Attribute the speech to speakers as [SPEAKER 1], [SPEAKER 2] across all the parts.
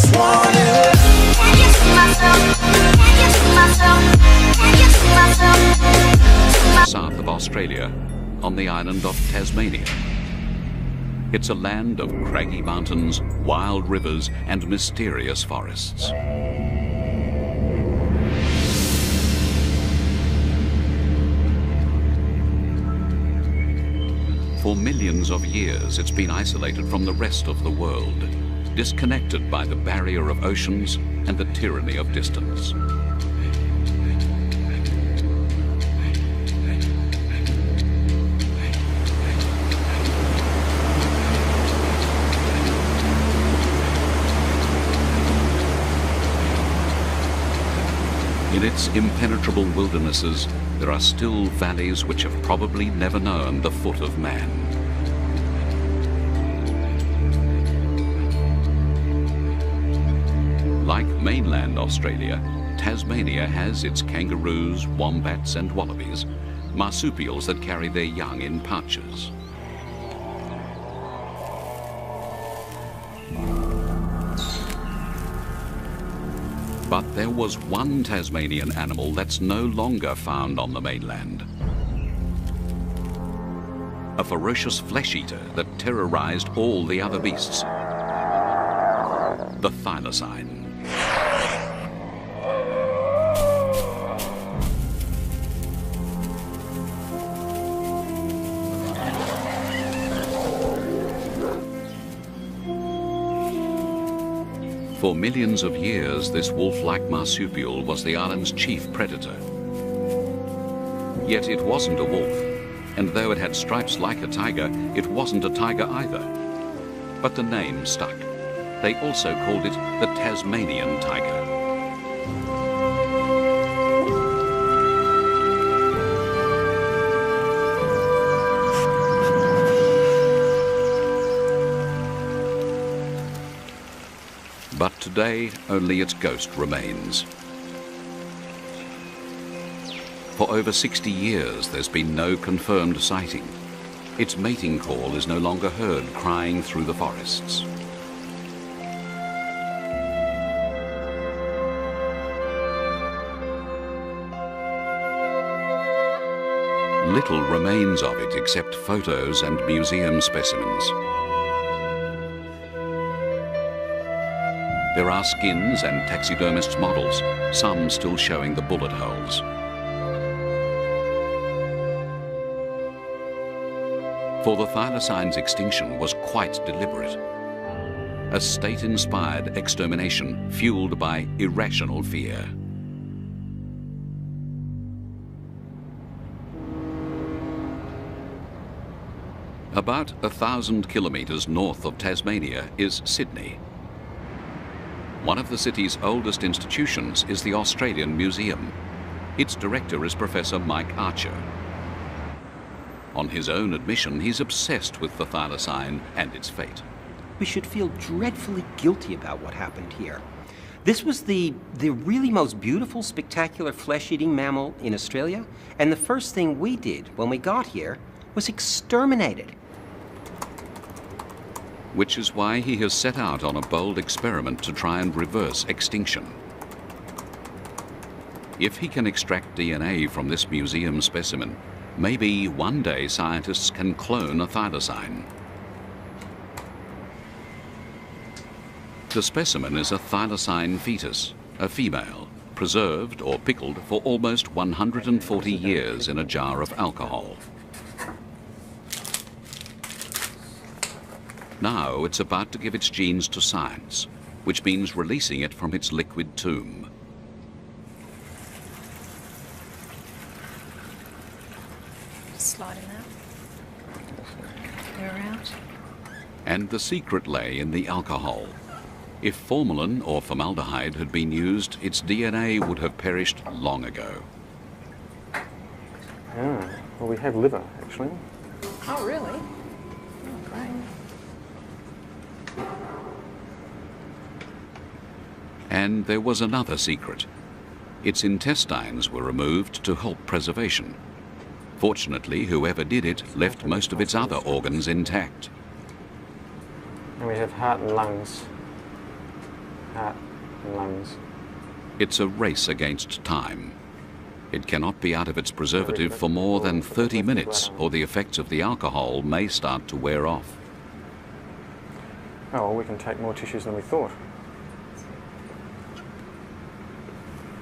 [SPEAKER 1] just want it.
[SPEAKER 2] Can you see myself? Can you see myself? Can you see myself?
[SPEAKER 3] South of Australia, on the island of Tasmania. It's a land of craggy mountains, wild rivers, and mysterious forests. For millions of years, it's been isolated from the rest of the world, disconnected by the barrier of oceans and the tyranny of distance. In its impenetrable wildernesses, there are still valleys which have probably never known the foot of man. Like mainland Australia, Tasmania has its kangaroos, wombats and wallabies, marsupials that carry their young in pouches. But there was one Tasmanian animal that's no longer found on the mainland. A ferocious flesh-eater that terrorized all the other beasts. The thylacine. For millions of years, this wolf-like marsupial was the island's chief predator. Yet it wasn't a wolf, and though it had stripes like a tiger, it wasn't a tiger either. But the name stuck. They also called it the Tasmanian tiger. But today, only its ghost remains. For over 60 years, there's been no confirmed sighting. Its mating call is no longer heard crying through the forests. Little remains of it except photos and museum specimens. There are skins and taxidermist models, some still showing the bullet holes. For the thylacine's extinction was quite deliberate. A state-inspired extermination fueled by irrational fear. About 1,000 kilometers north of Tasmania is Sydney. One of the city's oldest institutions is the Australian Museum. Its director is Professor Mike Archer. On his own admission, he's obsessed with the thylacine and its fate.
[SPEAKER 4] We should feel dreadfully guilty about what happened here. This was the really most beautiful, spectacular flesh-eating mammal in Australia, and the first thing we did when we got here was exterminate it.
[SPEAKER 3] Which is why he has set out on a bold experiment to try and reverse extinction. If he can extract DNA from this museum specimen, maybe one day scientists can clone a thylacine. The specimen is a thylacine fetus, a female, preserved or pickled for almost 140 years in a jar of alcohol. Now it's about to give its genes to science, which means releasing it from its liquid tomb.
[SPEAKER 5] Sliding out. They're out.
[SPEAKER 3] And the secret lay in the alcohol. If formalin or formaldehyde had been used, its DNA would have perished long ago.
[SPEAKER 6] Yeah, well, we have liver, actually.
[SPEAKER 5] Oh, really? Oh, great.
[SPEAKER 3] And there was another secret. Its intestines were removed to help preservation. Fortunately, whoever did it left most of its other organs intact.
[SPEAKER 6] And we have heart and lungs. heart and lungs.
[SPEAKER 3] It's a race against time. It cannot be out of its preservative for more than 30 minutes, or the effects of the alcohol may start to wear off.
[SPEAKER 6] Oh, well, we can take more tissues than we thought.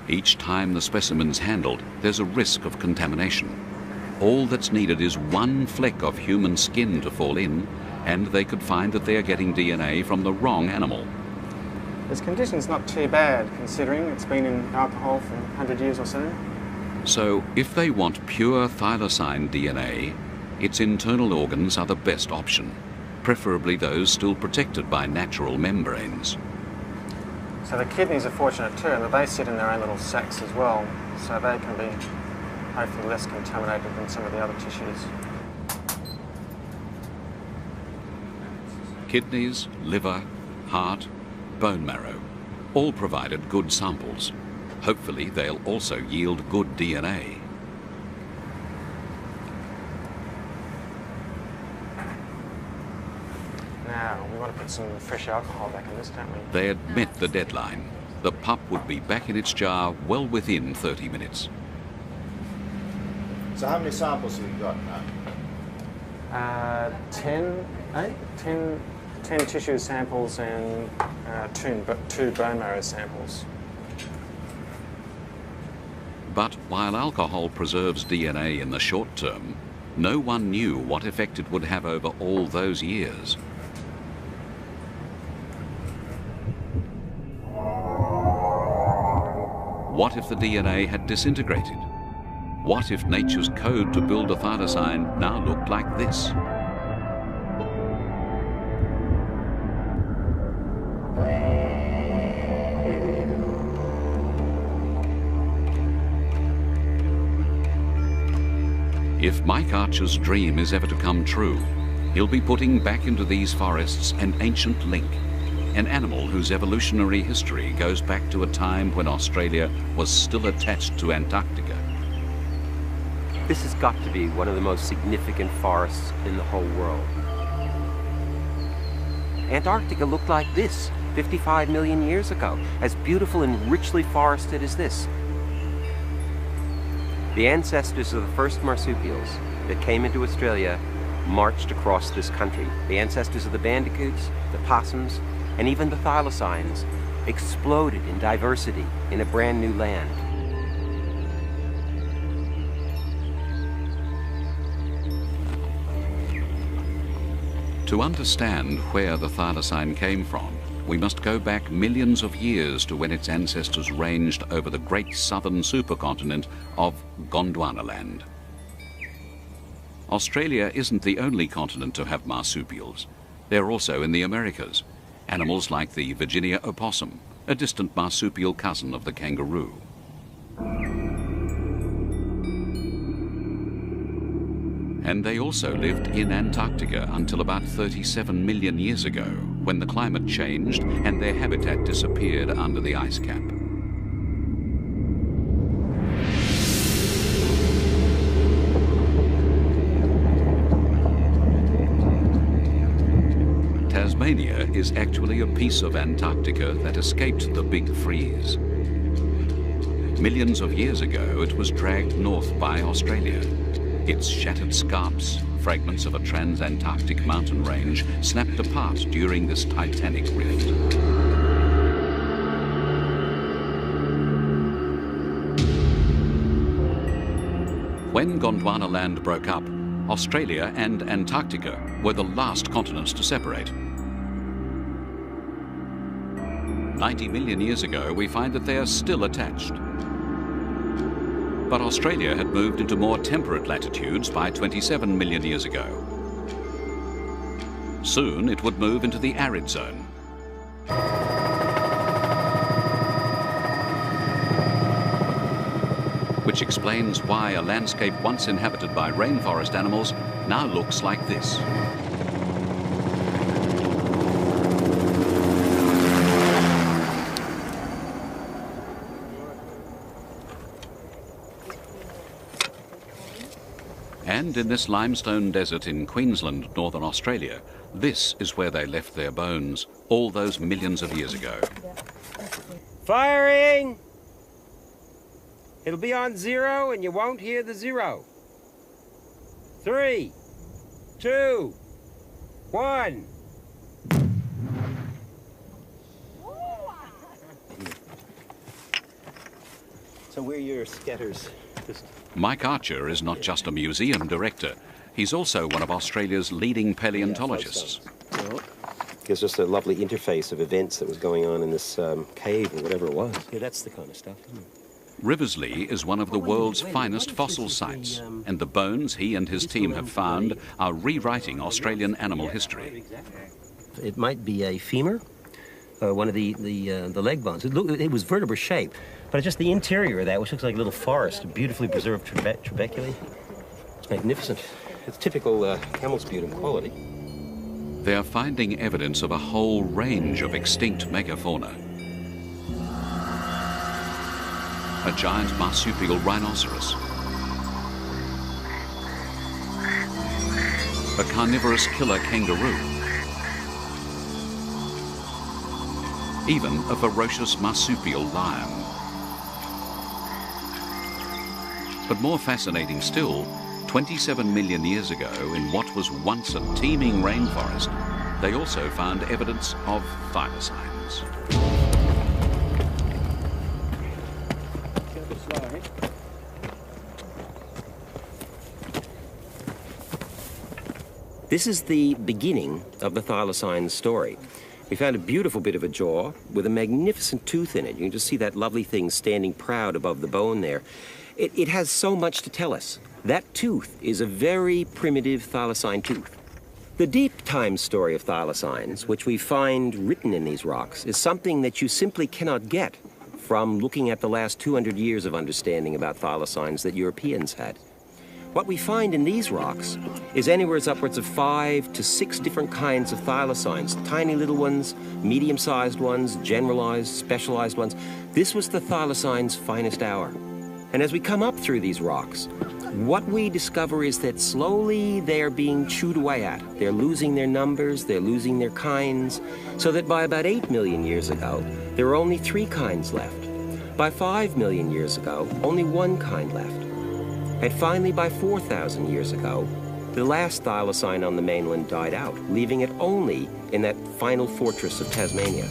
[SPEAKER 3] Each time the specimen's handled, there's a risk of contamination. All that's needed is one fleck of human skin to fall in, and they could find that they are getting DNA from the wrong animal.
[SPEAKER 6] This condition's not too bad, considering it's been in alcohol for 100 years or so.
[SPEAKER 3] So, if they want pure thylacine DNA, its internal organs are the best option, preferably those still protected by natural membranes.
[SPEAKER 6] So the kidneys are fortunate too, in that they sit in their own little sacs as well, so they can be hopefully less contaminated than some of the other tissues.
[SPEAKER 3] Kidneys, liver, heart, bone marrow, all provided good samples. Hopefully they'll also yield good DNA.
[SPEAKER 6] Now, we want to put some fresh alcohol back in this, don't we?
[SPEAKER 3] They had met the deadline. The pup would be back in its jar well within 30 minutes.
[SPEAKER 1] So how many samples have you got now?
[SPEAKER 6] 10 tissue samples and two bone marrow samples.
[SPEAKER 3] But while alcohol preserves DNA in the short term, no one knew what effect it would have over all those years. What if the DNA had disintegrated? What if nature's code to build a thylacine now looked like this? If Mike Archer's dream is ever to come true, he'll be putting back into these forests an ancient link, an animal whose evolutionary history goes back to a time when Australia was still attached to Antarctica.
[SPEAKER 4] This has got to be one of the most significant forests in the whole world. Antarctica looked like this 55 million years ago, as beautiful and richly forested as this. The ancestors of the first marsupials that came into Australia marched across this country. The ancestors of the bandicoots, the possums, and even the thylacines exploded in diversity in a brand new land.
[SPEAKER 3] To understand where the thylacine came from, we must go back millions of years to when its ancestors ranged over the great southern supercontinent of Gondwanaland. Australia isn't the only continent to have marsupials. They're also in the Americas, animals like the Virginia opossum, a distant marsupial cousin of the kangaroo. And they also lived in Antarctica until about 37 million years ago, when the climate changed and their habitat disappeared under the ice cap. Tasmania is actually a piece of Antarctica that escaped the big freeze. Millions of years ago, it was dragged north by Australia. Its shattered scarps, fragments of a trans-Antarctic mountain range, snapped apart during this titanic rift. When Gondwanaland broke up, Australia and Antarctica were the last continents to separate. 90 million years ago, we find that they are still attached. But Australia had moved into more temperate latitudes by 27 million years ago. Soon it would move into the arid zone. Which explains why a landscape once inhabited by rainforest animals now looks like this. And in this limestone desert in Queensland, Northern Australia, this is where they left their bones all those millions of years ago.
[SPEAKER 4] Firing! It'll be on 0 and you won't hear the 0. 3, 2, 1. So we're your scatters.
[SPEAKER 3] Mike Archer is not just a museum director, he's also one of Australia's leading paleontologists.
[SPEAKER 4] Gives us a lovely interface of events that was going on in this cave or whatever it was. Yeah, that's the kind of stuff.
[SPEAKER 3] Riversley is one of the world's finest fossil sites, and the bones he and his team have found are rewriting Australian animal history.
[SPEAKER 4] It might be a femur, one of the leg bones. It was vertebra shaped, but it's just the interior of that, which looks like a little forest, a beautifully preserved trabeculae. It's magnificent. It's typical camel sputum quality.
[SPEAKER 3] They are finding evidence of a whole range of extinct megafauna. A giant marsupial rhinoceros, a carnivorous killer kangaroo, even a ferocious marsupial lion. But more fascinating still, 27 million years ago, in what was once a teeming rainforest, they also found evidence of thylacines.
[SPEAKER 4] This is the beginning of the thylacine story. We found a beautiful bit of a jaw with a magnificent tooth in it. You can just see that lovely thing standing proud above the bone there. It has so much to tell us. That tooth is a very primitive thylacine tooth. The deep time story of thylacines, which we find written in these rocks, is something that you simply cannot get from looking at the last 200 years of understanding about thylacines that Europeans had. What we find in these rocks is anywhere upwards of 5 to 6 different kinds of thylacines, tiny little ones, medium-sized ones, generalized, specialized ones. This was the thylacine's finest hour. And as we come up through these rocks, what we discover is that slowly they are being chewed away at. They're losing their numbers, they're losing their kinds, so that by about 8 million years ago, there were only 3 kinds left. By 5 million years ago, only 1 kind left. And finally, by 4,000 years ago, the last thylacine on the mainland died out, leaving it only in that final fortress of Tasmania.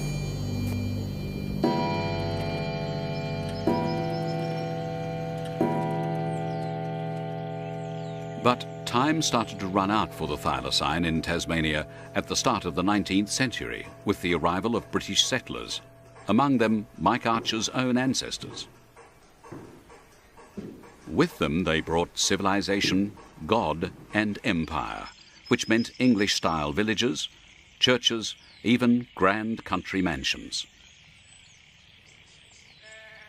[SPEAKER 3] But time started to run out for the thylacine in Tasmania at the start of the 19th century with the arrival of British settlers, among them Mike Archer's own ancestors. With them they brought civilization, God and empire, which meant English-style villages, churches, even grand country mansions.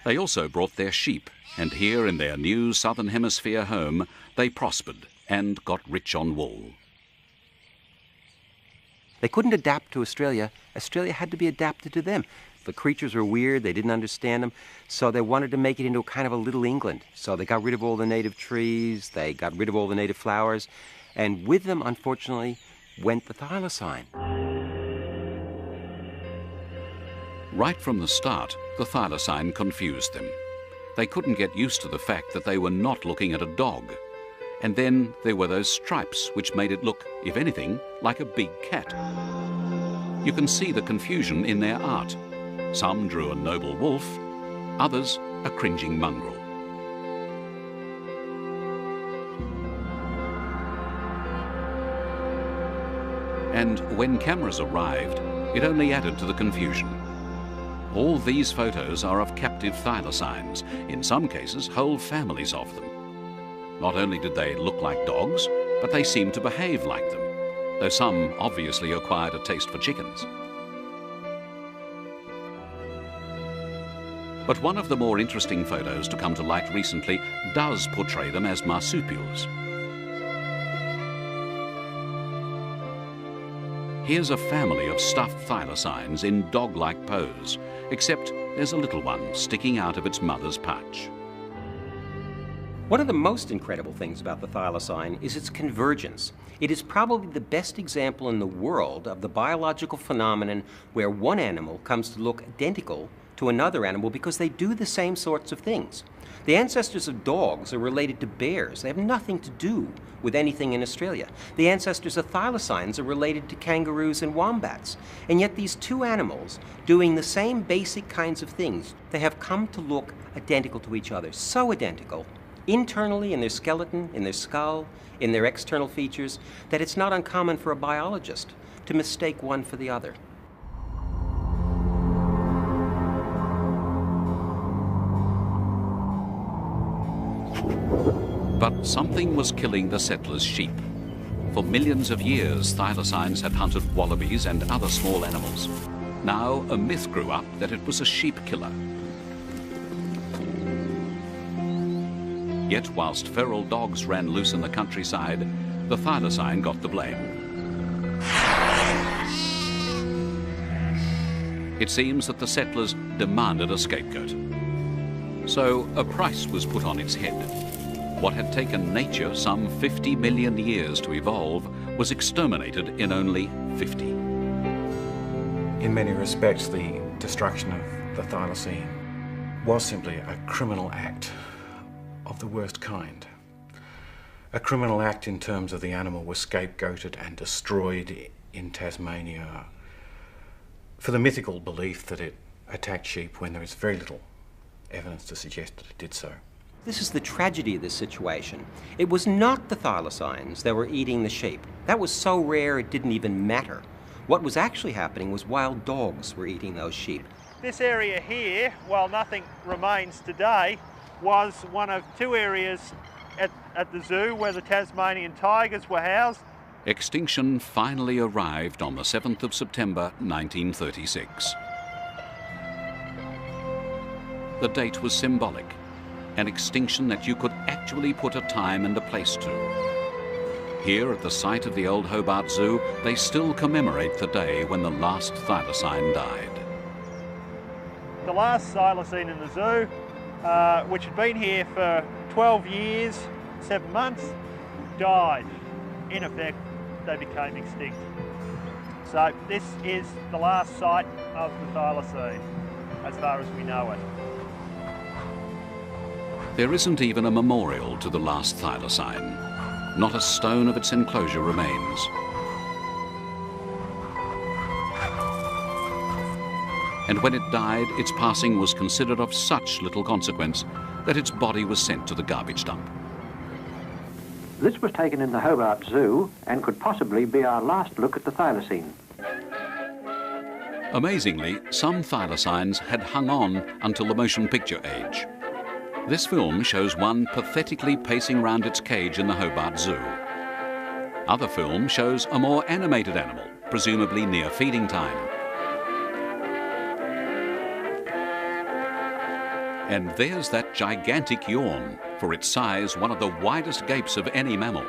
[SPEAKER 3] They also brought their sheep, and here in their new Southern Hemisphere home, they prospered and got rich on wool.
[SPEAKER 4] They couldn't adapt to Australia. Australia had to be adapted to them. The creatures were weird, they didn't understand them, so they wanted to make it into kind of a little England. So they got rid of all the native trees, they got rid of all the native flowers, and with them, unfortunately, went the thylacine.
[SPEAKER 3] Right from the start, the thylacine confused them. They couldn't get used to the fact that they were not looking at a dog. And then there were those stripes which made it look, if anything, like a big cat. You can see the confusion in their art. Some drew a noble wolf, others a cringing mongrel. And when cameras arrived, it only added to the confusion. All these photos are of captive thylacines, in some cases whole families of them. Not only did they look like dogs, but they seemed to behave like them, though some obviously acquired a taste for chickens. But one of the more interesting photos to come to light recently does portray them as marsupials. Here's a family of stuffed thylacines in dog-like pose, except there's a little one sticking out of its mother's pouch.
[SPEAKER 4] One of the most incredible things about the thylacine is its convergence. It is probably the best example in the world of the biological phenomenon where one animal comes to look identical to another animal because they do the same sorts of things. The ancestors of dogs are related to bears. They have nothing to do with anything in Australia. The ancestors of thylacines are related to kangaroos and wombats. And yet these two animals, doing the same basic kinds of things, they have come to look identical to each other. So identical, internally in their skeleton, in their skull, in their external features, that it's not uncommon for a biologist to mistake one for the other.
[SPEAKER 3] But something was killing the settlers' sheep. For millions of years, thylacines had hunted wallabies and other small animals. Now, a myth grew up that it was a sheep killer. Yet, whilst feral dogs ran loose in the countryside, the thylacine got the blame. It seems that the settlers demanded a scapegoat. So, a price was put on its head. What had taken nature some 50 million years to evolve was exterminated in only 50.
[SPEAKER 6] In many respects, the destruction of the thylacine was simply a criminal act of the worst kind. A criminal act in terms of the animal was scapegoated and destroyed in Tasmania for the mythical belief that it attacked sheep when there is very little evidence to suggest that it did so.
[SPEAKER 4] This is the tragedy of this situation. It was not the thylacines that were eating the sheep. That was so rare it didn't even matter. What was actually happening was wild dogs were eating those sheep.
[SPEAKER 1] This area here, while nothing remains today, was one of two areas at the zoo where the Tasmanian tigers were housed.
[SPEAKER 3] Extinction finally arrived on the 7th of September 1936. The date was symbolic, an extinction that you could actually put a time and a place to. Here at the site of the old Hobart Zoo, they still commemorate the day when the last thylacine died.
[SPEAKER 1] The last thylacine in the zoo, which had been here for 12 years, 7 months, died. In effect, they became extinct. So this is the last site of the thylacine, as far as we know it.
[SPEAKER 3] There isn't even a memorial to the last thylacine. Not a stone of its enclosure remains. And when it died, its passing was considered of such little consequence that its body was sent to the garbage dump.
[SPEAKER 7] This was taken in the Hobart Zoo and could possibly be our last look at the thylacine.
[SPEAKER 3] Amazingly, some thylacines had hung on until the motion picture age. This film shows one pathetically pacing around its cage in the Hobart Zoo. Other film shows a more animated animal, presumably near feeding time. And there's that gigantic yawn, for its size one of the widest gapes of any mammal.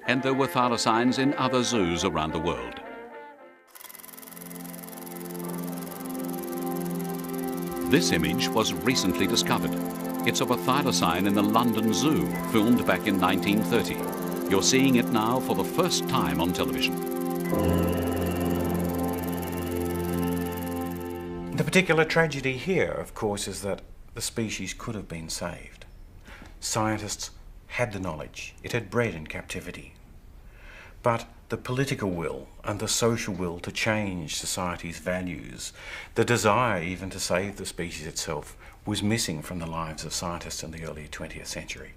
[SPEAKER 3] And there were thylacines in other zoos around the world. This image was recently discovered. It's of a thylacine in the London Zoo, filmed back in 1930. You're seeing it now for the first time on television.
[SPEAKER 6] The particular tragedy here, of course, is that the species could have been saved. Scientists had the knowledge. It had bred in captivity. But the political will and the social will to change society's values, the desire even to save the species itself, was missing from the lives of scientists in the early 20th century.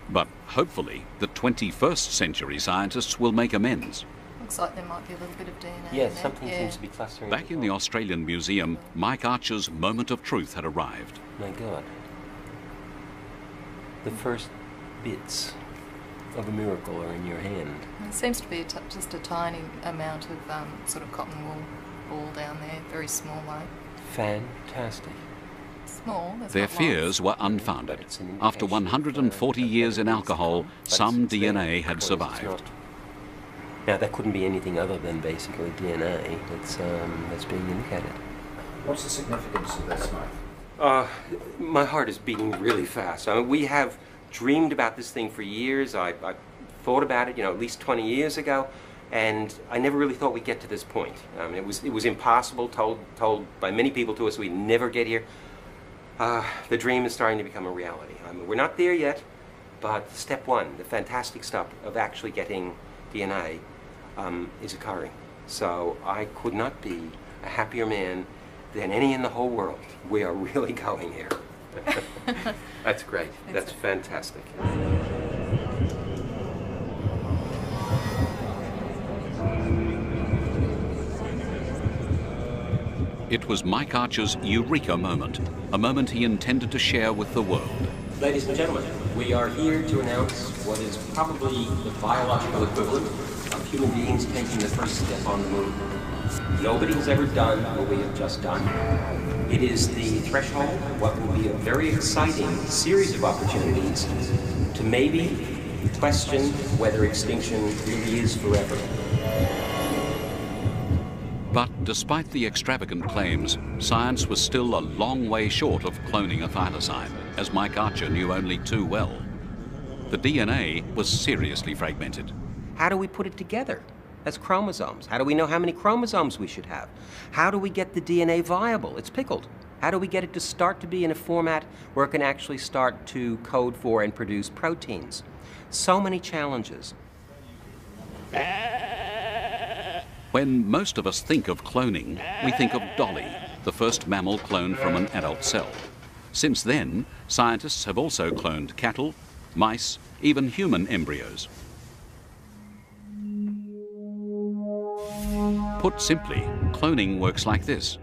[SPEAKER 3] But hopefully, the 21st century scientists will make amends.
[SPEAKER 5] Looks like there might be a little bit of DNA.
[SPEAKER 4] Yeah,
[SPEAKER 5] in there.
[SPEAKER 4] something seems to be clustering.
[SPEAKER 3] Back in the Australian Museum, Mike Archer's moment of truth had arrived.
[SPEAKER 4] My God. The first bits of a miracle are in your hand.
[SPEAKER 5] It seems to be just a tiny amount of sort of cotton wool ball down there, very small like.
[SPEAKER 4] Fantastic.
[SPEAKER 5] Small. There's
[SPEAKER 3] Their
[SPEAKER 5] not
[SPEAKER 3] fears were unfounded. After 140 years in alcohol, some DNA had survived.
[SPEAKER 4] Now, that couldn't be anything other than basically DNA that's being indicated.
[SPEAKER 8] What's the significance of this, Mike?
[SPEAKER 4] My heart is beating really fast. I mean, we have dreamed about this thing for years. I thought about it, at least 20 years ago, And I never really thought we'd get to this point. It was impossible, told by many people to us we'd never get here. The dream is starting to become a reality. We're not there yet, but step one, the fantastic step of actually getting DNA, is occurring. So I could not be a happier man than any in the whole world. We are really going here. That's great. That's fantastic.
[SPEAKER 3] It was Mike Archer's eureka moment, a moment he intended to share with the world.
[SPEAKER 4] Ladies and gentlemen, we are here to announce what is probably the biological equivalent of human beings taking the first step on the moon. Nobody has ever done what we have just done. It is the threshold of what will be a very exciting series of opportunities to maybe question whether extinction really is forever.
[SPEAKER 3] But despite the extravagant claims, science was still a long way short of cloning a thylacine, as Mike Archer knew only too well. The DNA was seriously fragmented.
[SPEAKER 4] How do we put it together as chromosomes? How do we know how many chromosomes we should have? How do we get the DNA viable? It's pickled. How do we get it to start to be in a format where it can actually start to code for and produce proteins? So many challenges.
[SPEAKER 3] When most of us think of cloning, we think of Dolly, the first mammal cloned from an adult cell. Since then, scientists have also cloned cattle, mice, even human embryos. Put simply, cloning works like this.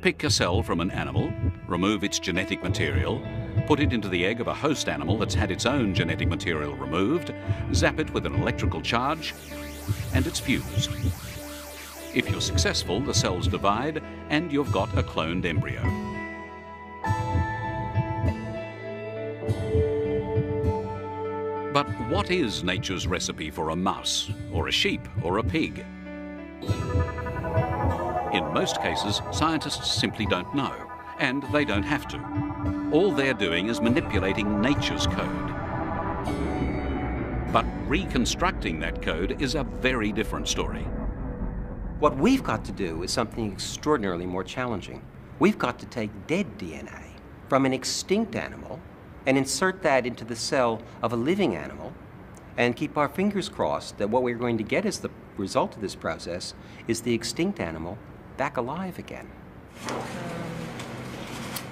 [SPEAKER 3] Pick a cell from an animal, remove its genetic material, put it into the egg of a host animal that's had its own genetic material removed, zap it with an electrical charge, and it's fused. If you're successful, the cells divide and you've got a cloned embryo. But what is nature's recipe for a mouse, or a sheep, or a pig? In most cases, scientists simply don't know, and they don't have to. All they're doing is manipulating nature's code. But reconstructing that code is a very different story.
[SPEAKER 4] What we've got to do is something extraordinarily more challenging. We've got to take dead DNA from an extinct animal and insert that into the cell of a living animal and keep our fingers crossed that what we're going to get as the result of this process is the extinct animal back alive again.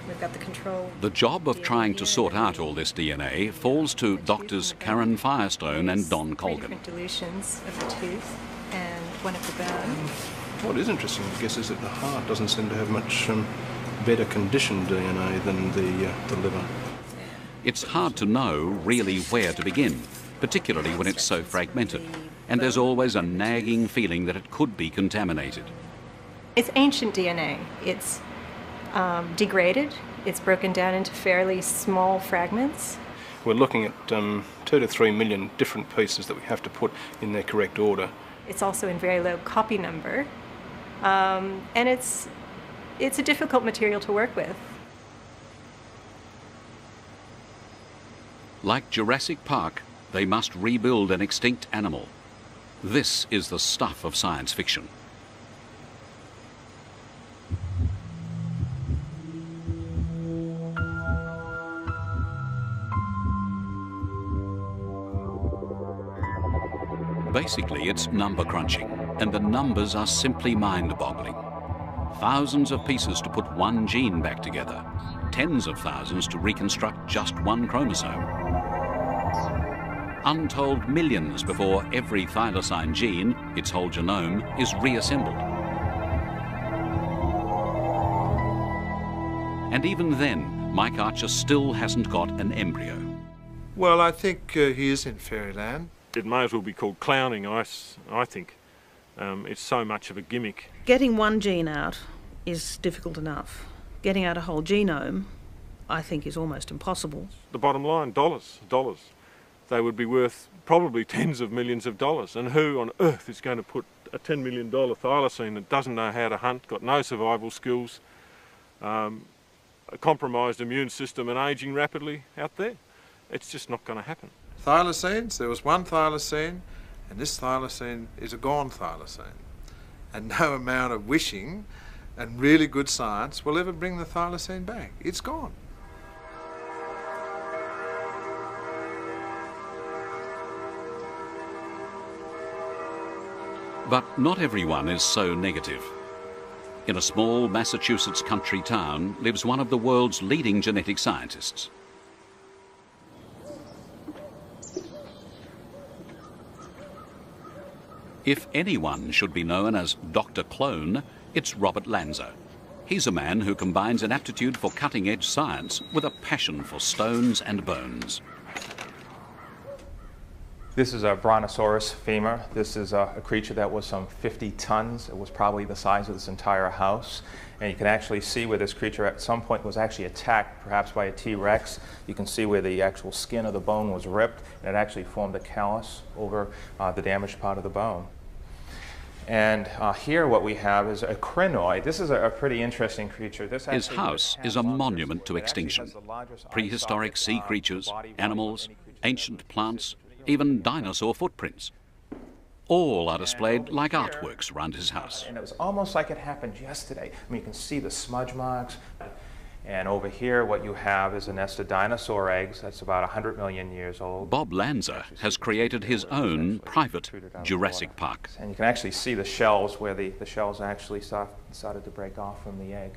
[SPEAKER 9] We've got the control.
[SPEAKER 3] The job of trying to sort out all this DNA falls to doctors Karen Firestone and Don Colgan.
[SPEAKER 9] Different dilutions of the tooth and one at the bone.
[SPEAKER 10] What is interesting, I guess, is that the heart doesn't seem to have much better conditioned DNA than the liver.
[SPEAKER 3] It's hard to know really where to begin, particularly when it's so fragmented, and there's always a nagging feeling that it could be contaminated.
[SPEAKER 9] It's ancient DNA. It's degraded. It's broken down into fairly small fragments. We're
[SPEAKER 10] looking at 2 to 3 million different pieces that we have to put in their correct order.
[SPEAKER 9] It's also in very low copy number, and it's a difficult material to work with.
[SPEAKER 3] Like Jurassic Park, they must rebuild an extinct animal. This is the stuff of science fiction. Basically, it's number crunching, and the numbers are simply mind-boggling. Thousands of pieces to put one gene back together, tens of thousands to reconstruct just one chromosome. Untold millions before every thylacine gene, its whole genome, is reassembled. And even then, Mike Archer still hasn't got an embryo.
[SPEAKER 11] Well, I think he is in fairyland.
[SPEAKER 1] It may as well be called clowning, I think. It's so much of a gimmick.
[SPEAKER 12] Getting one gene out is difficult enough. Getting out a whole genome, I think, is almost impossible.
[SPEAKER 1] The bottom line, dollars. They would be worth probably tens of millions of dollars. And who on earth is going to put a $10 million thylacine that doesn't know how to hunt, got no survival skills, a compromised immune system and ageing rapidly out there? It's just not going to happen.
[SPEAKER 11] Thylacines, there was one thylacine, And this thylacine is a gone thylacine. And no amount of wishing and really good science will ever bring the thylacine back. It's gone.
[SPEAKER 3] But not everyone is so negative. In a small Massachusetts country town lives one of the world's leading genetic scientists. If anyone should be known as Dr. Clone, it's Robert Lanza. He's a man who combines an aptitude for cutting-edge science with a passion for stones and bones.
[SPEAKER 13] This is a Brontosaurus femur. This is a creature that was some 50 tons. It was probably the size of this entire house. And you can actually see where this creature at some point was actually attacked, perhaps by a T-Rex. You can see where the actual skin of the bone was ripped, and it actually formed a callus over the damaged part of the bone. And here what we have is a crinoid. This is a pretty interesting creature.
[SPEAKER 3] His house is a monument to extinction. Prehistoric sea creatures, animals, ancient plants, even dinosaur footprints. All are displayed like artworks around his house.
[SPEAKER 13] And it was almost like it happened yesterday. I mean, you can see the smudge marks. And over here, what you have is a nest of dinosaur eggs that's about 100 million years old.
[SPEAKER 3] Bob Lanza has created his own private Jurassic Park.
[SPEAKER 13] And you can actually see the shells where the shells actually started to break off from the egg.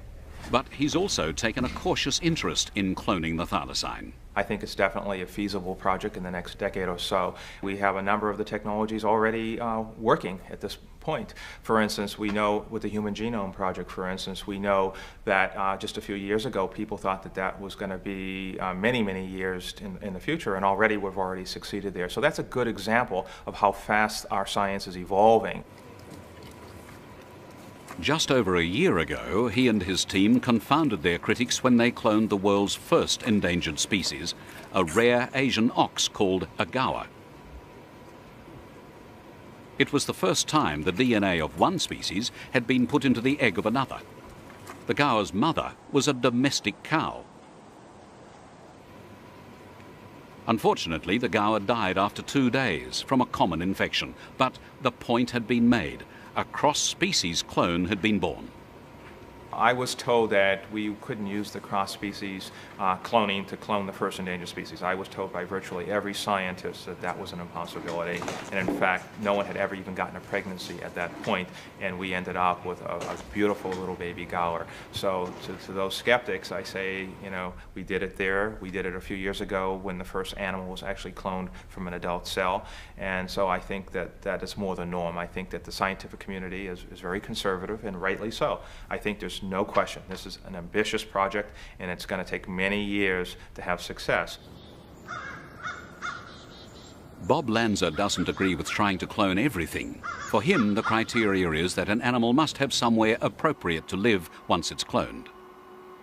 [SPEAKER 3] But he's also taken a cautious interest in cloning the thylacine.
[SPEAKER 13] I think it's definitely a feasible project in the next decade or so. We have a number of the technologies already working at this point. For instance, we know with the Human Genome Project, for instance, we know that just a few years ago, people thought that that was going to be many, many years in the future, and already we've already succeeded there. So that's a good example of how fast our science is evolving.
[SPEAKER 3] Just over a year ago, he and his team confounded their critics when they cloned the world's first endangered species, a rare Asian ox called a gaur. It was the first time the DNA of one species had been put into the egg of another. The gaur's mother was a domestic cow. Unfortunately, the gaur died after 2 days from a common infection, but the point had been made. A cross-species clone had been born.
[SPEAKER 13] I was told that we couldn't use the cross-species cloning to clone the first endangered species. I was told by virtually every scientist that that was an impossibility. And in fact, no one had ever even gotten a pregnancy at that point, and we ended up with a beautiful little baby gaur. So to those skeptics, I say, you know, we did it there. We did it a few years ago when the first animal was actually cloned from an adult cell. And so I think that that is more the norm. I think that the scientific community is very conservative, and rightly so. I think there's no question. This is an ambitious project, and it's going to take many years to have success.
[SPEAKER 3] Bob Lanza doesn't agree with trying to clone everything. For him, the criteria is that an animal must have somewhere appropriate to live once it's cloned.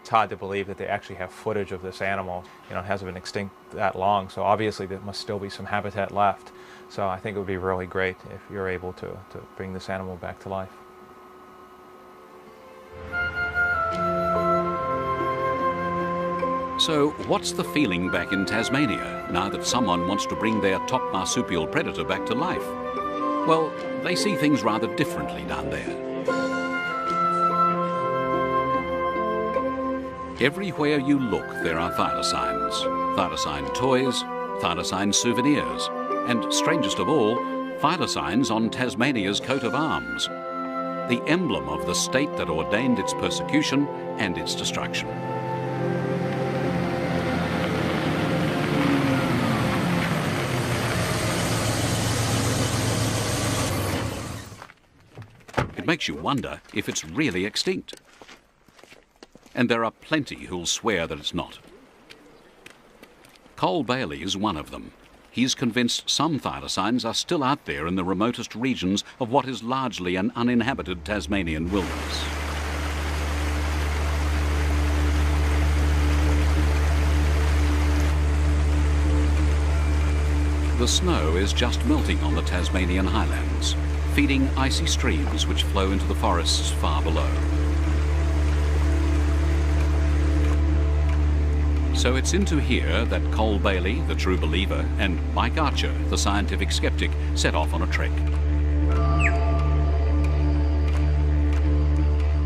[SPEAKER 13] It's hard to believe that they actually have footage of this animal. You know, it hasn't been extinct that long, so obviously there must still be some habitat left. So I think it would be really great if you're able to bring this animal back to life.
[SPEAKER 3] So what's the feeling back in Tasmania now that someone wants to bring their top marsupial predator back to life? Well, they see things rather differently down there. Everywhere you look, there are thylacines. Thylacine toys, thylacine souvenirs, and strangest of all, thylacines on Tasmania's coat of arms, the emblem of the state that ordained its persecution and its destruction. It makes you wonder if it's really extinct. And there are plenty who'll swear that it's not. Cole Bailey is one of them. He's convinced some thylacines are still out there in the remotest regions of what is largely an uninhabited Tasmanian wilderness. The snow is just melting on the Tasmanian highlands, feeding icy streams which flow into the forests far below. So it's into here that Cole Bailey, the true believer, and Mike Archer, the scientific skeptic, set off on a trek.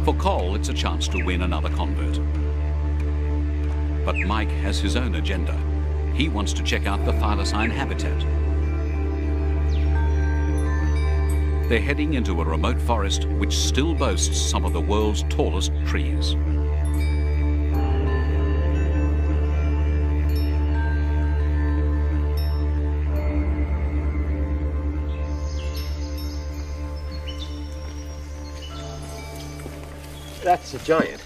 [SPEAKER 3] For Cole, it's a chance to win another convert. But Mike has his own agenda. He wants to check out the thylacine habitat. They're heading into a remote forest which still boasts some of the world's tallest trees.
[SPEAKER 4] That's a giant.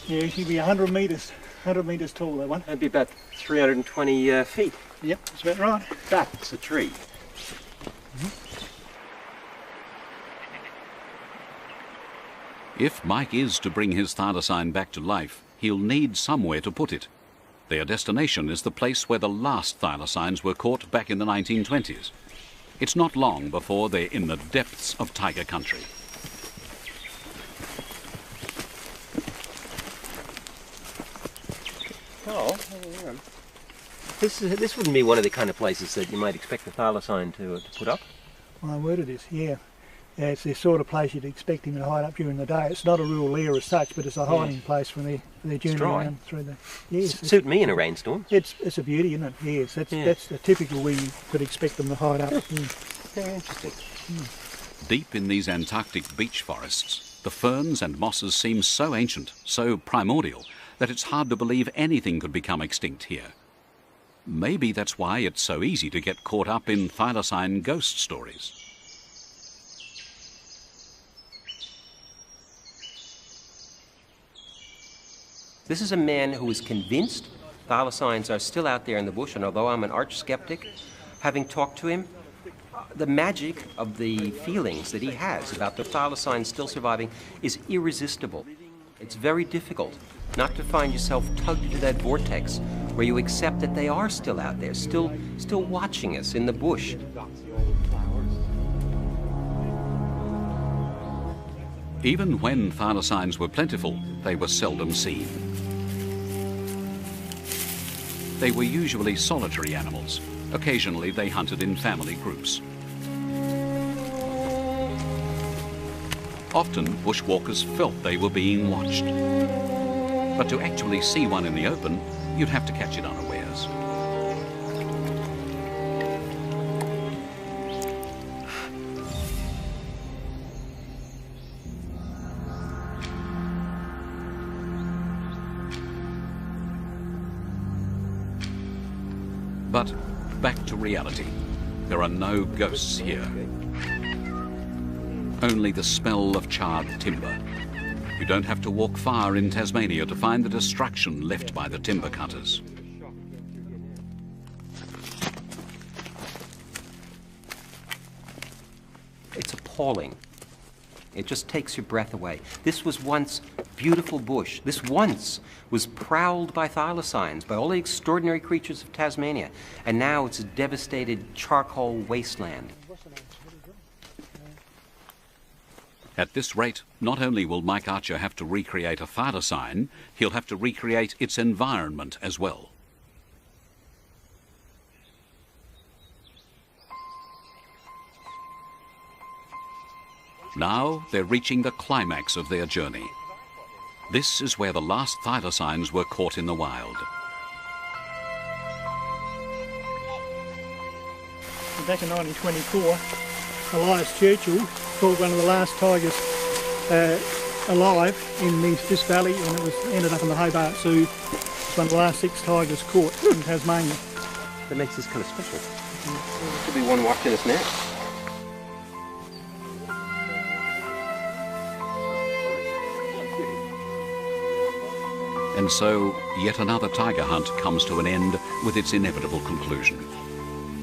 [SPEAKER 14] Yeah, she'd be 100 metres tall, that one.
[SPEAKER 4] That'd be about 320 feet.
[SPEAKER 14] Yep, that's about right.
[SPEAKER 4] That's a tree.
[SPEAKER 3] If Mike is to bring his thylacine back to life, he'll need somewhere to put it. Their destination is the place where the last thylacines were caught back in the 1920s. It's not long before they're in the depths of tiger country.
[SPEAKER 4] Oh, hang on. This wouldn't be one of the kind of places that you might expect the thylacine to put up?
[SPEAKER 14] My word, it is, yeah. It's the sort of place you'd expect him to hide up during the day. It's not a real lair as such, but it's a hiding place for their journey around through the... Yes,
[SPEAKER 4] suit me in a rainstorm.
[SPEAKER 14] It's a beauty, isn't it? Yes, that's the typical where you could expect them to hide up.
[SPEAKER 4] Very interesting.
[SPEAKER 3] Deep in these Antarctic beech forests, the ferns and mosses seem so ancient, so primordial, that it's hard to believe anything could become extinct here. Maybe that's why it's so easy to get caught up in thylacine ghost stories.
[SPEAKER 4] This is a man who is convinced thylacines are still out there in the bush, and although I'm an arch skeptic, having talked to him, the magic of the feelings that he has about the thylacines still surviving is irresistible. It's very difficult not to find yourself tugged into that vortex where you accept that they are still out there, still watching us in the bush.
[SPEAKER 3] Even when thylacines were plentiful, they were seldom seen. They were usually solitary animals. Occasionally they hunted in family groups. Often bushwalkers felt they were being watched. But to actually see one in the open, you'd have to catch it unawares. But back to reality. There are no ghosts here. Only the smell of charred timber. You don't have to walk far in Tasmania to find the destruction left by the timber cutters.
[SPEAKER 4] It's appalling. It just takes your breath away. This was once beautiful bush. This once was prowled by thylacines, by all the extraordinary creatures of Tasmania. And now it's a devastated charcoal wasteland.
[SPEAKER 3] At this rate, not only will Mike Archer have to recreate a thylacine, he'll have to recreate its environment as well. Now they're reaching the climax of their journey. This is where the last thylacines were caught in the wild.
[SPEAKER 14] Back in 1924, Elias Churchill caught one of the last tigers alive in this valley, and it ended up in the Hobart Zoo. It's one of the last 6 tigers caught in Tasmania.
[SPEAKER 4] That makes this kind of special. There should be one watching us now.
[SPEAKER 3] And so, yet another tiger hunt comes to an end with its inevitable conclusion.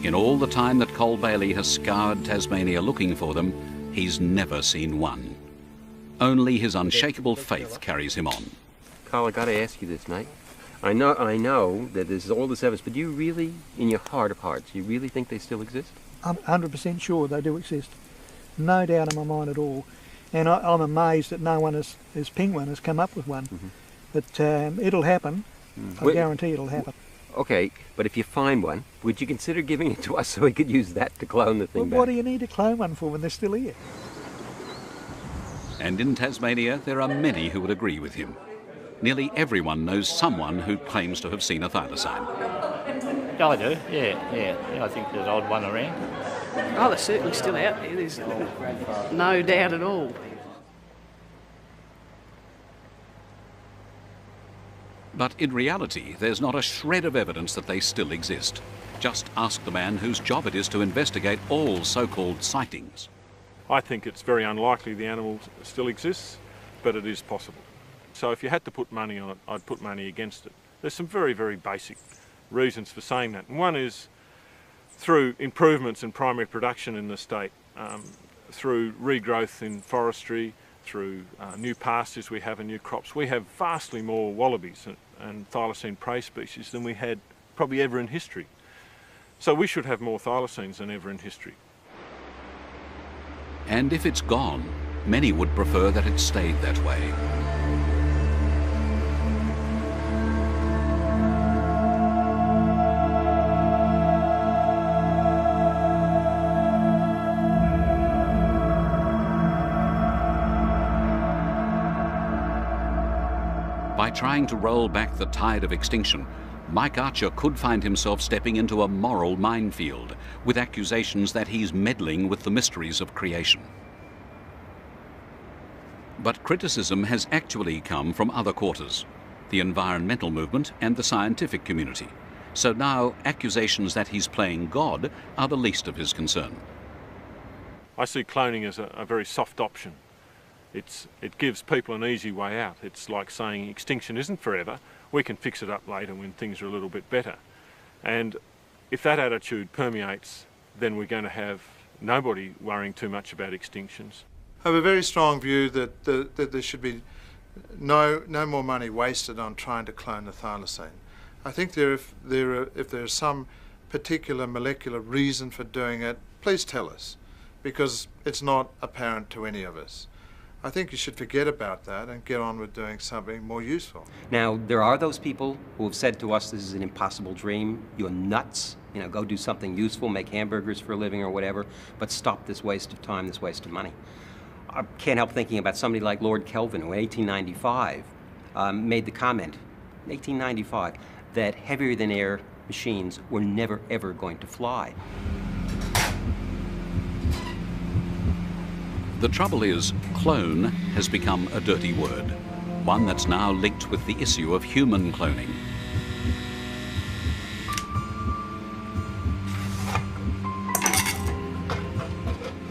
[SPEAKER 3] In all the time that Cole Bailey has scoured Tasmania looking for them, he's never seen one. Only his unshakable faith carries him on.
[SPEAKER 4] Carl, I gotta ask you this, mate. I know that there's all this evidence, but do you really, in your heart of hearts, you really think they still exist?
[SPEAKER 14] I'm 100% sure they do exist. No doubt in my mind at all. And I'm amazed that no one, as Penguin, has come up with one.
[SPEAKER 4] Mm-hmm.
[SPEAKER 14] But it'll happen. I guarantee it'll happen.
[SPEAKER 4] Okay, but if you find one, would you consider giving it to us so we could use that to clone the thing
[SPEAKER 14] Well,
[SPEAKER 4] back?
[SPEAKER 14] what do you need to clone one for when they're still here?
[SPEAKER 3] And in Tasmania, there are many who would agree with him. Nearly everyone knows someone who claims to have seen a thylacine.
[SPEAKER 15] I do, yeah. I think there's an odd one around.
[SPEAKER 16] Oh, they're certainly still out there. There's no doubt at all.
[SPEAKER 3] But in reality, there's not a shred of evidence that they still exist. Just ask the man whose job it is to investigate all so-called sightings.
[SPEAKER 17] I think it's very unlikely the animal still exists, but it is possible. So if you had to put money on it, I'd put money against it. There's some very, very basic reasons for saying that. And one is through improvements in primary production in the state, through regrowth in forestry, through new pastures we have and new crops. We have vastly more wallabies and thylacine prey species than we had probably ever in history. So we should have more thylacines than ever in history.
[SPEAKER 3] And if it's gone, many would prefer that it stayed that way. By trying to roll back the tide of extinction, Mike Archer could find himself stepping into a moral minefield with accusations that he's meddling with the mysteries of creation. But criticism has actually come from other quarters, the environmental movement and the scientific community. So now accusations that he's playing God are the least of his concern.
[SPEAKER 17] I see cloning as a very soft option. It gives people an easy way out. It's like saying extinction isn't forever. We can fix it up later when things are a little bit better. And if that attitude permeates, then we're going to have nobody worrying too much about extinctions.
[SPEAKER 11] I have a very strong view that there should be no more money wasted on trying to clone the thylacine. I think if there's some particular molecular reason for doing it, please tell us, because it's not apparent to any of us. I think you should forget about that and get on with doing something more useful.
[SPEAKER 4] Now, there are those people who have said to us, this is an impossible dream, you're nuts, go do something useful, make hamburgers for a living or whatever, but stop this waste of time, this waste of money. I can't help thinking about somebody like Lord Kelvin, who in 1895 made the comment, 1895, that heavier than air machines were never ever going to fly.
[SPEAKER 3] The trouble is, clone has become a dirty word, one that's now linked with the issue of human cloning.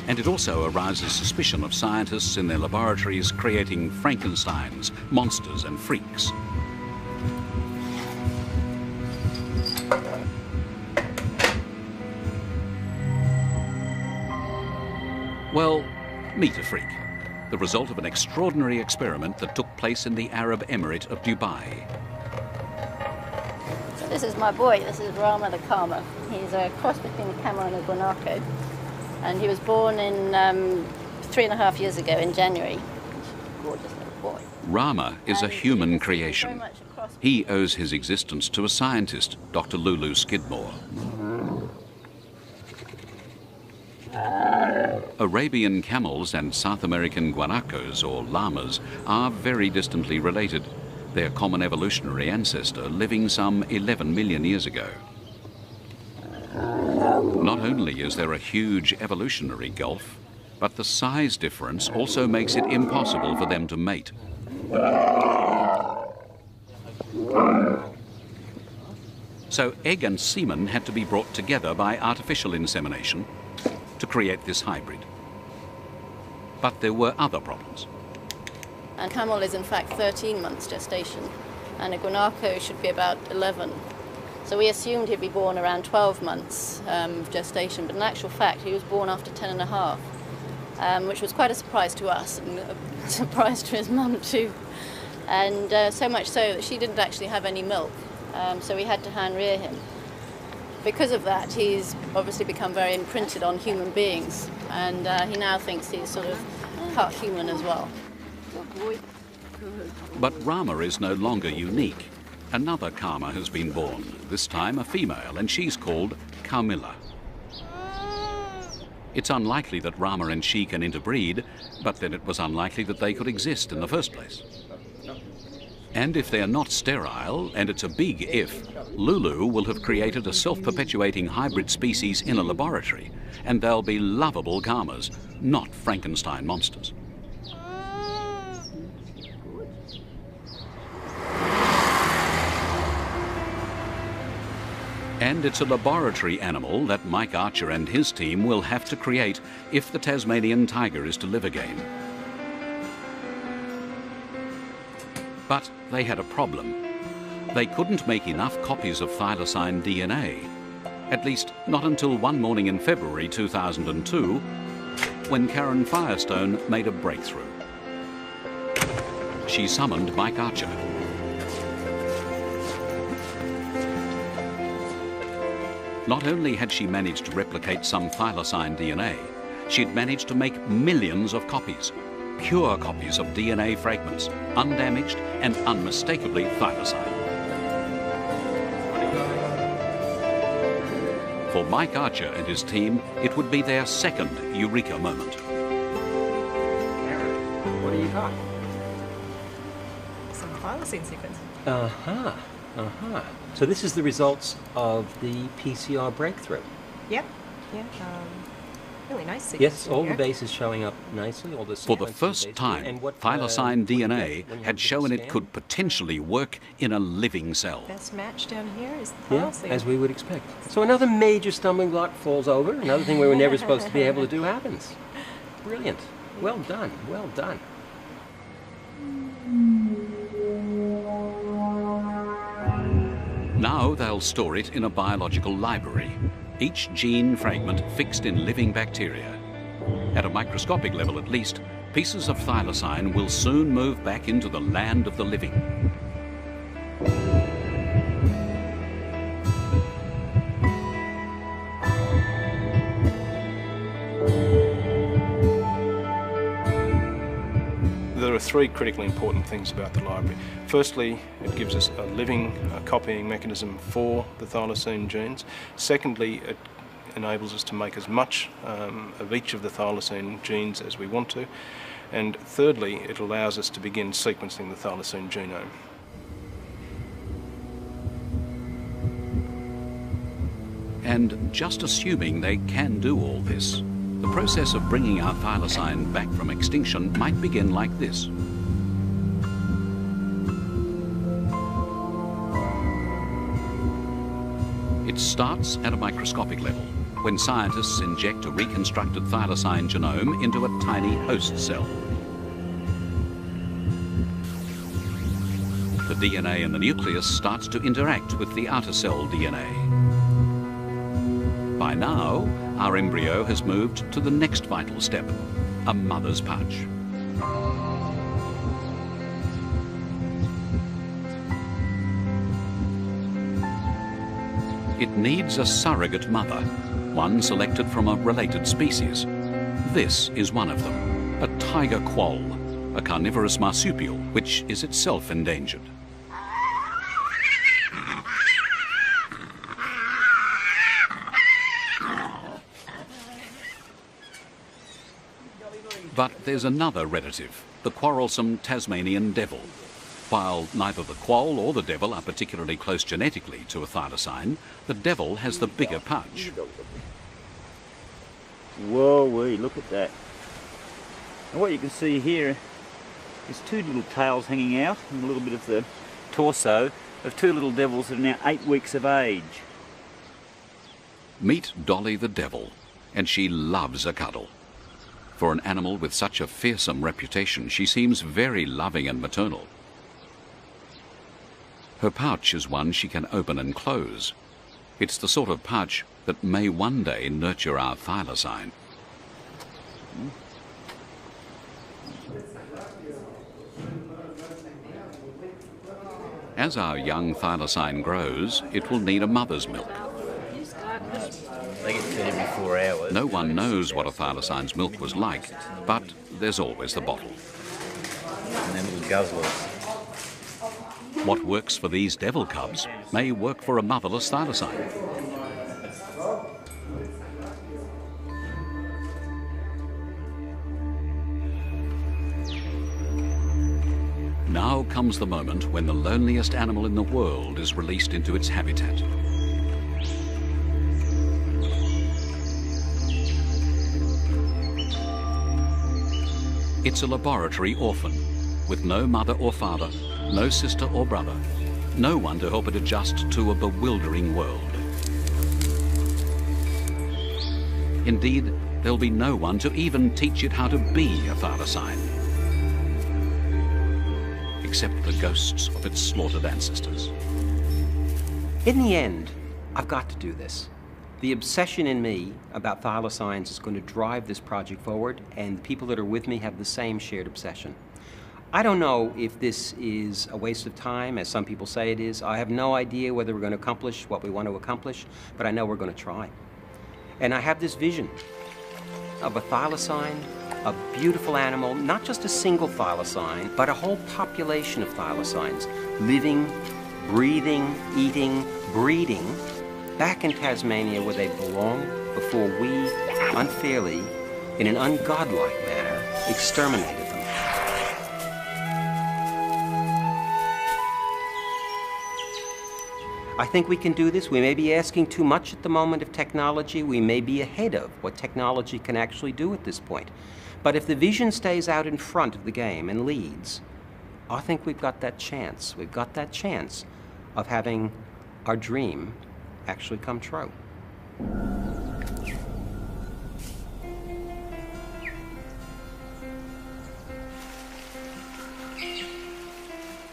[SPEAKER 3] And it also arouses suspicion of scientists in their laboratories creating Frankensteins, monsters and freaks. Well, meet a freak, the result of an extraordinary experiment that took place in the Arab Emirate of Dubai.
[SPEAKER 18] So this is my boy, this is Rama the Kama. He's a cross between a camel and a guanaco. And he was born in 3.5 years ago in January. Gorgeous little boy.
[SPEAKER 3] Rama is a human creation. He owes his existence to a scientist, Dr. Lulu Skidmore. Arabian camels and South American guanacos, or llamas, are very distantly related, their common evolutionary ancestor living some 11 million years ago. Not only is there a huge evolutionary gulf, but the size difference also makes it impossible for them to mate. So egg and semen had to be brought together by artificial insemination to create this hybrid. But there were other problems.
[SPEAKER 18] And camel is in fact 13 months gestation, and a guanaco should be about 11. So we assumed he'd be born around 12 months gestation, but in actual fact he was born after 10.5, which was quite a surprise to us and a surprise to his mum too. And so much so that she didn't actually have any milk, so we had to hand rear him. Because of that, he's obviously become very imprinted on human beings, and he now thinks he's sort of part human as well.
[SPEAKER 3] But Rama is no longer unique. Another Kama has been born, this time a female, and she's called Carmilla. It's unlikely that Rama and she can interbreed, but then it was unlikely that they could exist in the first place. And if they're not sterile, and it's a big if, Lulu will have created a self-perpetuating hybrid species in a laboratory, and they'll be lovable Kamas, not Frankenstein monsters. And it's a laboratory animal that Mike Archer and his team will have to create if the Tasmanian tiger is to live again. But they had a problem. They couldn't make enough copies of thylacine DNA, at least not until one morning in February 2002, when Karen Firestone made a breakthrough. She summoned Mike Archer. Not only had she managed to replicate some thylacine DNA, she'd managed to make millions of copies, pure copies of DNA fragments, undamaged and unmistakably thylacine. For Mike Archer and his team, it would be their second eureka moment.
[SPEAKER 4] Aaron, what do you got?
[SPEAKER 9] Some thylacine sequence.
[SPEAKER 4] So this is the results of the PCR breakthrough.
[SPEAKER 9] Yep. Yeah. Really nice sequence.
[SPEAKER 4] Yes, all
[SPEAKER 9] here.
[SPEAKER 4] the bases showing up nicely. All the
[SPEAKER 3] For the first time, thylacine DNA had shown it could potentially work in a living cell.
[SPEAKER 9] Best match down here is the thylacine.
[SPEAKER 4] Yeah, as we would expect. So another major stumbling block falls over. Another thing we were never supposed to be able to do happens. Brilliant. Well done. Well done.
[SPEAKER 3] Now they'll store it in a biological library, each gene fragment fixed in living bacteria. At a microscopic level at least, pieces of thylacine will soon move back into the land of the living.
[SPEAKER 10] There are three critically important things about the library. Firstly, it gives us a living copying mechanism for the thylacine genes. Secondly, it enables us to make as much of each of the thylacine genes as we want to. And thirdly, it allows us to begin sequencing the thylacine genome.
[SPEAKER 3] And just assuming they can do all this, the process of bringing our thylacine back from extinction might begin like this. It starts at a microscopic level, when scientists inject a reconstructed thylacine genome into a tiny host cell. The DNA in the nucleus starts to interact with the outer cell DNA. By now, our embryo has moved to the next vital step, a mother's pouch. It needs a surrogate mother, one selected from a related species. This is one of them, a tiger quoll, a carnivorous marsupial, which is itself endangered. But there's another relative, the quarrelsome Tasmanian devil. While neither the quoll or the devil are particularly close genetically to a thylacine, the devil has the bigger pouch.
[SPEAKER 15] Whoa-wee, look at that. And what you can see here is two little tails hanging out and a little bit of the torso of two little devils that are now 8 weeks of age.
[SPEAKER 3] Meet Dolly the devil, and she loves a cuddle. For an animal with such a fearsome reputation, she seems very loving and maternal. Her pouch is one she can open and close. It's the sort of pouch that may one day nurture our thylacine. As our young thylacine grows, it will need a mother's milk.
[SPEAKER 15] They get fed every 4 hours.
[SPEAKER 3] No one knows what a thylacine's milk was like, but there's always the bottle.
[SPEAKER 15] And then little guzzlers.
[SPEAKER 3] What works for these devil cubs may work for a motherless thylacine. Now comes the moment when the loneliest animal in the world is released into its habitat. It's a laboratory orphan, with no mother or father, no sister or brother, no one to help it adjust to a bewildering world. Indeed, there'll be no one to even teach it how to be a thylacine, except the ghosts of its slaughtered ancestors.
[SPEAKER 4] In the end, I've got to do this. The obsession in me about thylacines is going to drive this project forward, and the people that are with me have the same shared obsession. I don't know if this is a waste of time, as some people say it is. I have no idea whether we're going to accomplish what we want to accomplish, but I know we're going to try. And I have this vision of a thylacine, a beautiful animal, not just a single thylacine, but a whole population of thylacines, living, breathing, eating, breeding, back in Tasmania where they belong before we, unfairly, in an ungodlike manner, exterminated them. I think we can do this. We may be asking too much at the moment of technology. We may be ahead of what technology can actually do at this point. But if the vision stays out in front of the game and leads, I think we've got that chance. We've got that chance of having our dream actually come true.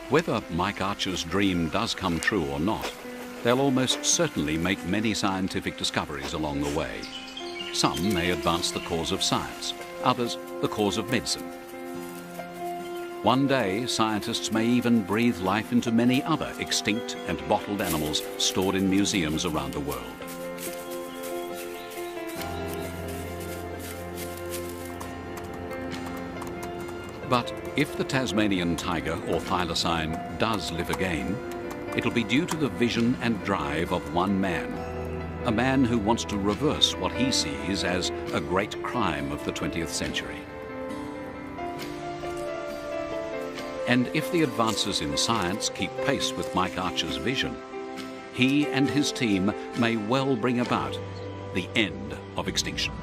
[SPEAKER 3] Whether Mike Archer's dream does come true or not, they'll almost certainly make many scientific discoveries along the way. Some may advance the cause of science, others the cause of medicine. One day, scientists may even breathe life into many other extinct and bottled animals stored in museums around the world. But if the Tasmanian tiger or thylacine does live again, it'll be due to the vision and drive of one man, a man who wants to reverse what he sees as a great crime of the 20th century. And if the advances in science keep pace with Mike Archer's vision, he and his team may well bring about the end of extinction.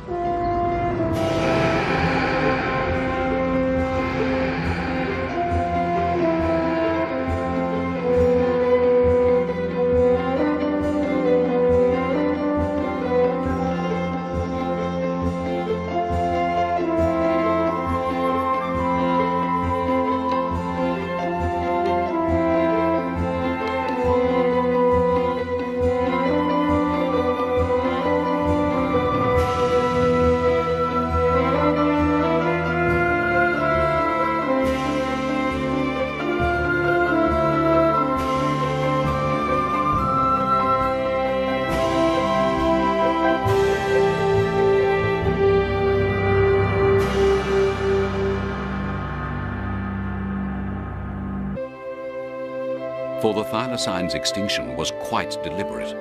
[SPEAKER 3] For the thylacine's extinction was quite deliberate.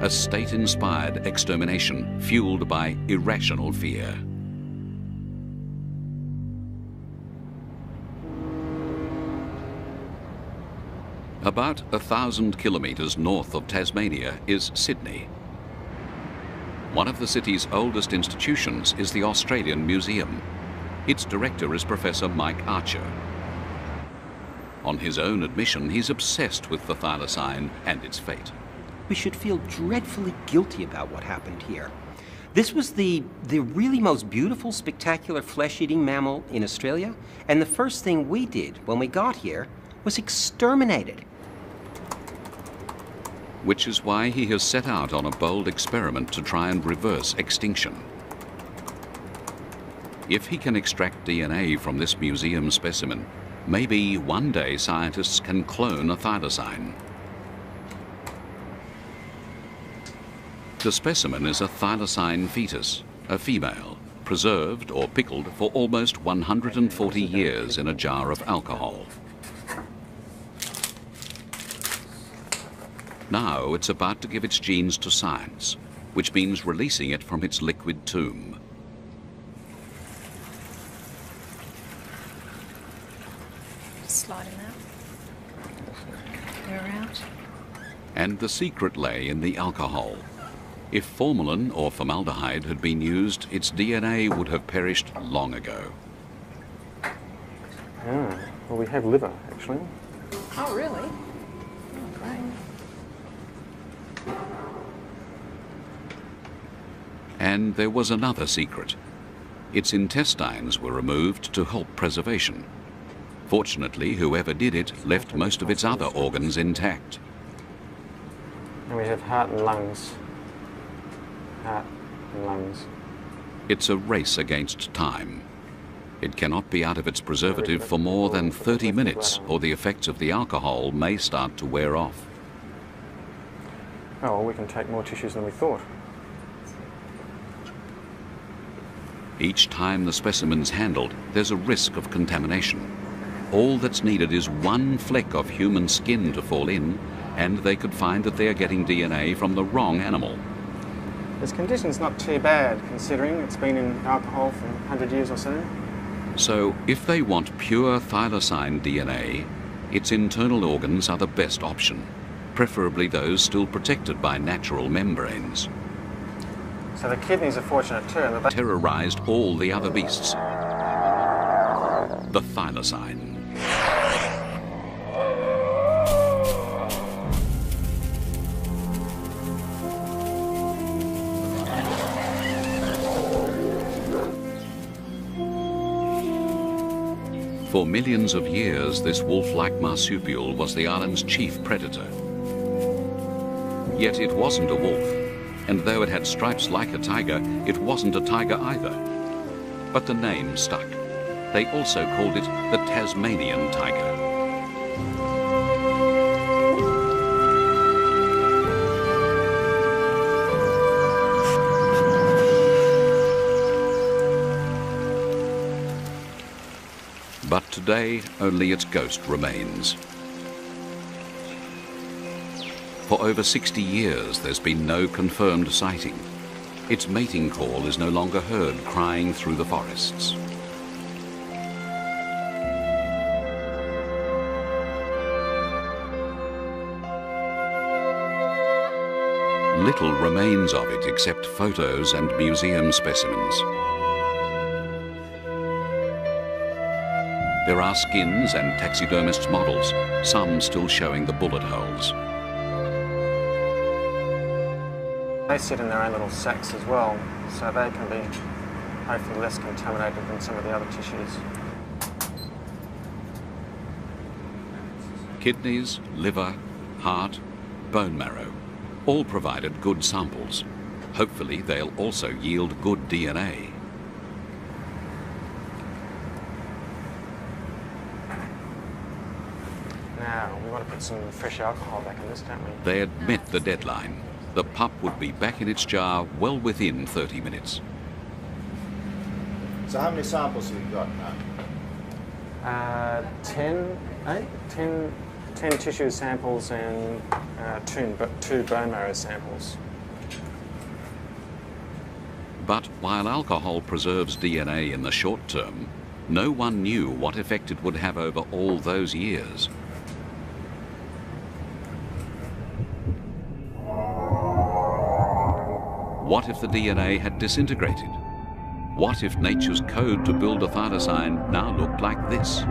[SPEAKER 3] A state-inspired extermination fueled by irrational fear. About 1,000 kilometres north of Tasmania is Sydney. One of the city's oldest institutions is the Australian Museum. Its director is Professor Mike Archer. On his own admission, he's obsessed with the thylacine and its fate.
[SPEAKER 4] We should feel dreadfully guilty about what happened here. This was the really most beautiful, spectacular flesh-eating mammal in Australia, and the first thing we did when we got here was exterminate it.
[SPEAKER 3] Which is why he has set out on a bold experiment to try and reverse extinction. If he can extract DNA from this museum specimen, maybe one day scientists can clone a thylacine. The specimen is a thylacine fetus, a female, preserved or pickled for almost 140 years in a jar of alcohol. Now it's about to give its genes to science, which means releasing it from its liquid tomb.
[SPEAKER 9] Slide it out. They're out.
[SPEAKER 3] And the secret lay in the alcohol. If formalin or formaldehyde had been used, its DNA would have perished long ago.
[SPEAKER 10] Ah, well, we have liver, actually.
[SPEAKER 5] Oh, really? Oh, great.
[SPEAKER 3] And there was another secret. Its intestines were removed to help preservation. Fortunately, whoever did it left most of its other organs intact.
[SPEAKER 10] And we have heart and lungs. Heart and lungs.
[SPEAKER 3] It's a race against time. It cannot be out of its preservative for more than 30 minutes, or the effects of the alcohol may start to wear off.
[SPEAKER 10] Oh, well, we can take more tissues than we thought.
[SPEAKER 3] Each time the specimen's handled, there's a risk of contamination. All that's needed is one fleck of human skin to fall in, and they could find that they are getting DNA from the wrong animal.
[SPEAKER 10] This condition's not too bad, considering it's been in alcohol for 100 years or so.
[SPEAKER 3] So, if they want pure thylacine DNA, its internal organs are the best option, preferably those still protected by natural membranes.
[SPEAKER 10] So the kidneys are fortunate too. And
[SPEAKER 3] terrorized all the other beasts. The thylacine. For millions of years, this wolf-like marsupial was the island's chief predator. Yet it wasn't a wolf, and though it had stripes like a tiger, it wasn't a tiger either. But the name stuck. They also called it the Tasmanian tiger. But today, only its ghost remains. For over 60 years, there's been no confirmed sighting. Its mating call is no longer heard crying through the forests. Little remains of it except photos and museum specimens. There are skins and taxidermist models, some still showing the bullet holes.
[SPEAKER 10] They sit in their own little sacks as well, so they can be hopefully less contaminated than some of the other tissues.
[SPEAKER 3] Kidneys, liver, heart, bone marrow, all provided good samples. Hopefully they'll also yield good DNA.
[SPEAKER 10] Now, we want to put some fresh alcohol back in this, don't we?
[SPEAKER 3] They had met the deadline. The pup would be back in its jar well within 30 minutes.
[SPEAKER 8] So how many samples have you got now?
[SPEAKER 10] 10 tissue samples and two bone marrow samples.
[SPEAKER 3] But while alcohol preserves DNA in the short term, no one knew what effect it would have over all those years. What if the DNA had disintegrated? What if nature's code to build a thylacine now looked like this?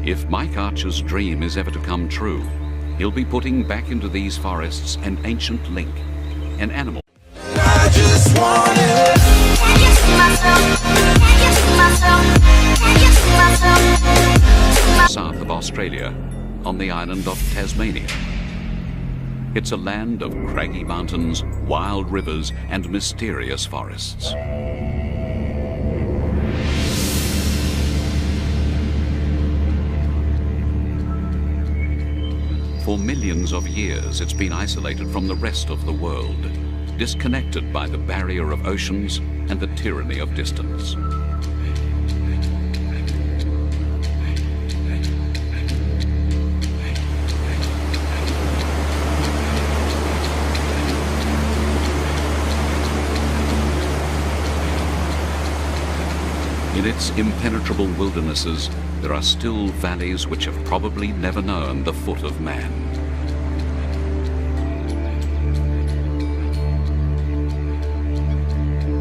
[SPEAKER 3] If Mike Archer's dream is ever to come true, he'll be putting back into these forests an ancient link, an animal.
[SPEAKER 2] I just want it. Can you see myself? Can you see myself? Can you see myself?
[SPEAKER 3] South of Australia, on the island of Tasmania. It's a land of craggy mountains, wild rivers, and mysterious forests. For millions of years, it's been isolated from the rest of the world. disconnected by the barrier of oceans and the tyranny of distance. In its impenetrable wildernesses, there are still valleys which have probably never known the foot of man.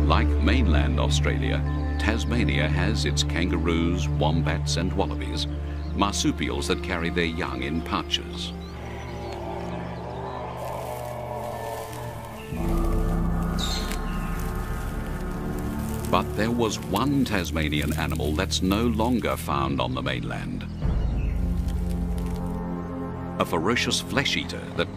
[SPEAKER 3] Like mainland Australia, Tasmania has its kangaroos, wombats and wallabies, marsupials that carry their young in pouches. But there was one Tasmanian animal that's no longer found on the mainland. A ferocious flesh eater that